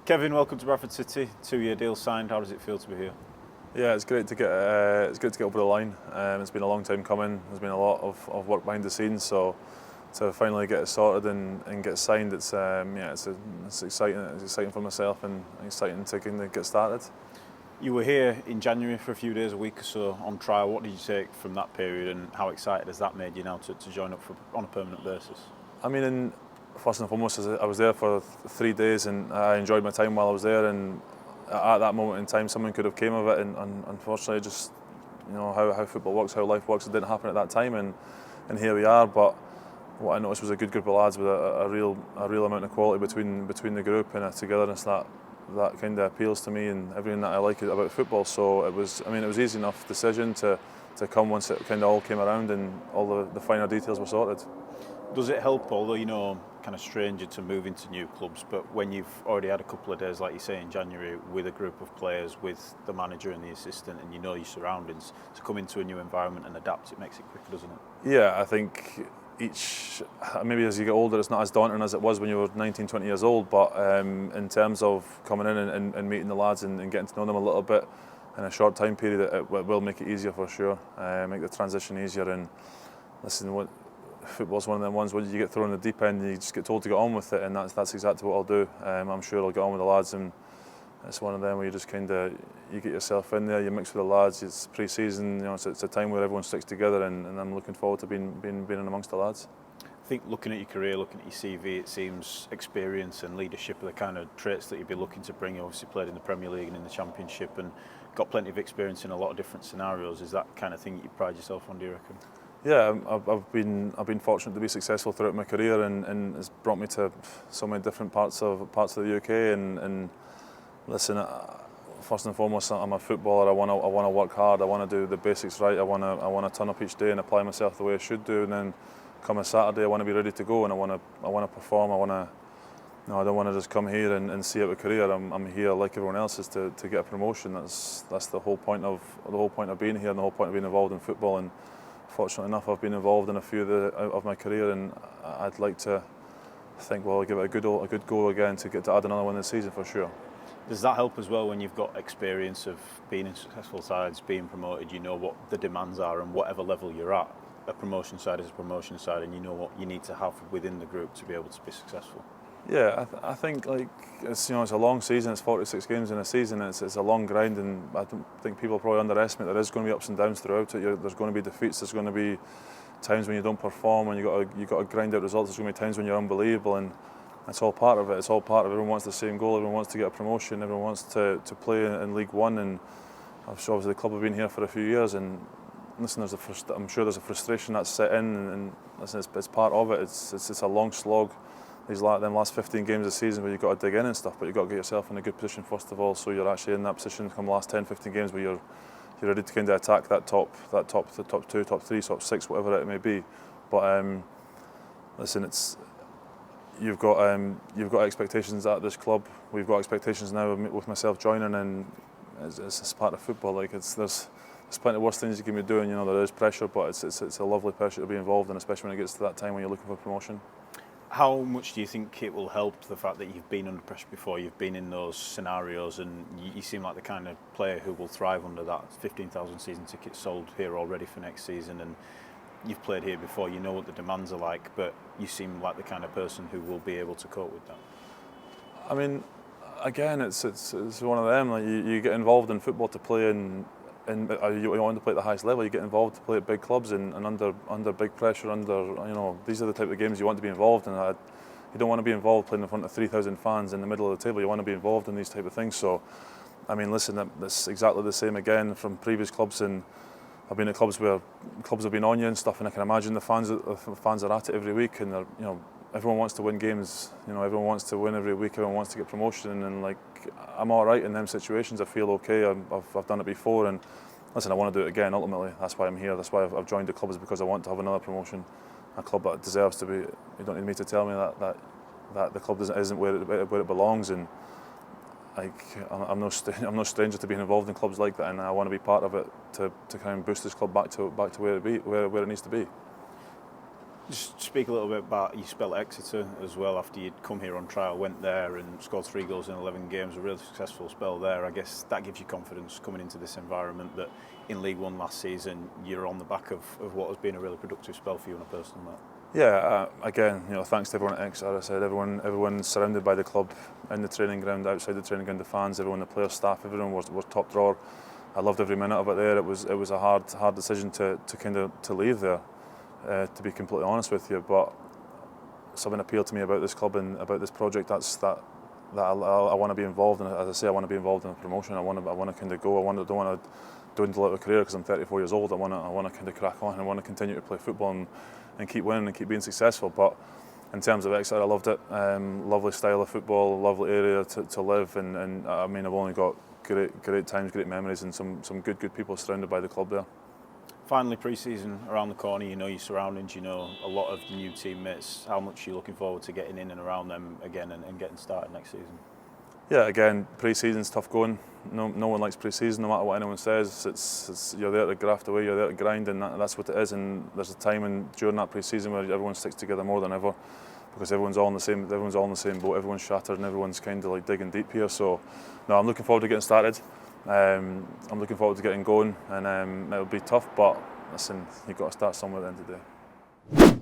Kevin, welcome to Bradford City. 2-year deal signed. How does it feel to be here? Yeah, it's great to get over the line. It's been a long time coming. There's been a lot of work behind the scenes, so to finally get it sorted and get signed, it's exciting. It's exciting for myself and exciting to kind of get started. You were here in January for a few days, a week or so on trial. What did you take from that period, and how excited has that made you now to join up on a permanent basis? I mean, first and foremost, I was there for 3 days and I enjoyed my time while I was there. And at that moment in time, something could have came of it, and unfortunately, just how football works, how life works, it didn't happen at that time, and here we are. But what I noticed was a good group of lads with a real amount of quality between the group, and a togetherness that kind of appeals to me and everything that I like about football. So it was easy enough decision to come once it kind of all came around and all the finer details were sorted. Does it help, although kind of stranger to move into new clubs, but when you've already had a couple of days, like you say, in January, with a group of players, with the manager and the assistant, and your surroundings, to come into a new environment and adapt, it makes it quicker, doesn't it? Yeah, I think maybe as you get older, it's not as daunting as it was when you were 19, 20 years old, but in terms of coming in and meeting the lads and getting to know them a little bit in a short time period, it will make it easier for sure, make the transition easier. And listen, football's one of them ones where you get thrown in the deep end and you just get told to get on with it, and that's exactly what I'll do. I'm sure I'll get on with the lads, and it's one of them where you just you get yourself in there, you mix with the lads. It's pre-season, it's a time where everyone sticks together, and I'm looking forward to being in amongst the lads. I think looking at your career, looking at your CV, it seems experience and leadership are the kind of traits that you'd be looking to bring. You obviously played in the Premier League and in the Championship and got plenty of experience in a lot of different scenarios. Is that kind of thing that you pride yourself on, do you reckon? Yeah, I've been fortunate to be successful throughout my career, and it's brought me to so many different parts of the UK. And listen, first and foremost, I'm a footballer. I want to work hard. I want to do the basics right. I want to turn up each day and apply myself the way I should do. And then come a Saturday, I want to be ready to go, and I want to perform. I don't want to just come here and see out a career. I'm here like everyone else is to get a promotion. That's the whole point of being here, and the whole point of being involved in football. And fortunately enough, I've been involved in a few of my career, and I'd like to think, well, I'll give it a good go again to get to add another one this season for sure. Does that help as well when you've got experience of being in successful sides, being promoted? You know what the demands are, and whatever level you're at, a promotion side is a promotion side, and you know what you need to have within the group to be able to be successful. Yeah, I think it's a long season. It's 46 games in a season. It's a long grind, and I don't think people probably underestimate there is going to be ups and downs throughout it. There's going to be defeats. There's going to be times when you don't perform, and you got to grind out results. There's going to be times when you're unbelievable, and it's all part of it. It's all part of it. Everyone wants the same goal. Everyone wants to get a promotion. Everyone wants to play in League One, and obviously the club have been here for a few years, and listen, I'm sure there's a frustration that's set in, and listen, it's part of it. It's a long slog. Them last 15 games of the season where you've got to dig in and stuff, but you've got to get yourself in a good position first of all, so you're actually in that position come the last 10, 15 games where you're ready to kind of attack the top 2, top 3, top 6, whatever it may be. But listen, you've got expectations at this club. We've got expectations now with myself joining, and it's part of football. There's plenty of worse things you can be doing. There is pressure, but it's a lovely pressure to be involved in, especially when it gets to that time when you're looking for promotion. How much do you think it will help the fact that you've been under pressure before, you've been in those scenarios, and you seem like the kind of player who will thrive under that? 15,000 season tickets sold here already for next season, and you've played here before, you know what the demands are like, but you seem like the kind of person who will be able to cope with that. I mean, again, it's one of them. You get involved in football to play and you want to play at the highest level. You get involved to play at big clubs and under big pressure. These are the type of games you want to be involved in. You don't want to be involved playing in front of 3,000 fans in the middle of the table. You want to be involved in these type of things. So, I mean, listen, that's exactly the same again from previous clubs, and I've been at clubs where clubs have been on you and stuff, and I can imagine the fans are at it every week, and everyone wants to win games. Everyone wants to win every week. Everyone wants to get promotion, and I'm all right in them situations. I feel okay. I've done it before, and listen, I want to do it again. Ultimately, that's why I'm here. That's why I've joined the club, is because I want to have another promotion. A club that deserves to be. You don't need me to tell me that the club isn't where it belongs, and I'm no stranger to being involved in clubs like that, and I want to be part of it to kind of boost this club back to where it needs to be. Just speak a little bit about, you spelled Exeter as well after you'd come here on trial, went there and scored 3 goals in 11 games, a really successful spell there. I guess that gives you confidence coming into this environment that in League One last season you're on the back of what has been a really productive spell for you on a personal note. Yeah, again, thanks to everyone at Exeter. I said everyone's surrounded by the club, in the training ground, outside the training ground, the fans, everyone, the players, staff, everyone was top drawer. I loved every minute of it there. It was a hard decision to leave there, to be completely honest with you. But something appealed to me about this club and about this project. That I want to be involved in. As I say, I want to be involved in a promotion. I want to kind of go. Don't want to dwindle out a career because I'm 34 years old. I want to kind of crack on. I want to continue to play football and keep winning and keep being successful. But in terms of Exeter, I loved it. Lovely style of football, lovely area to live, and I mean, I've only got great times, great memories, and some good people surrounded by the club there. Finally, pre-season around the corner, you know your surroundings, you know a lot of the new teammates. How much are you looking forward to getting in and around them again and getting started next season? Yeah, again, pre-season's tough going. No one likes pre-season, no matter what anyone says. It's you're there to graft away, you're there to grind, and that's what it is. And there's a time during that pre-season where everyone sticks together more than ever, because everyone's all in the same boat. Everyone's shattered, and everyone's kind of like digging deep here. So, no, I'm looking forward to getting started. I'm looking forward to getting going, and it'll be tough. But listen, you've got to start somewhere at the end of the day.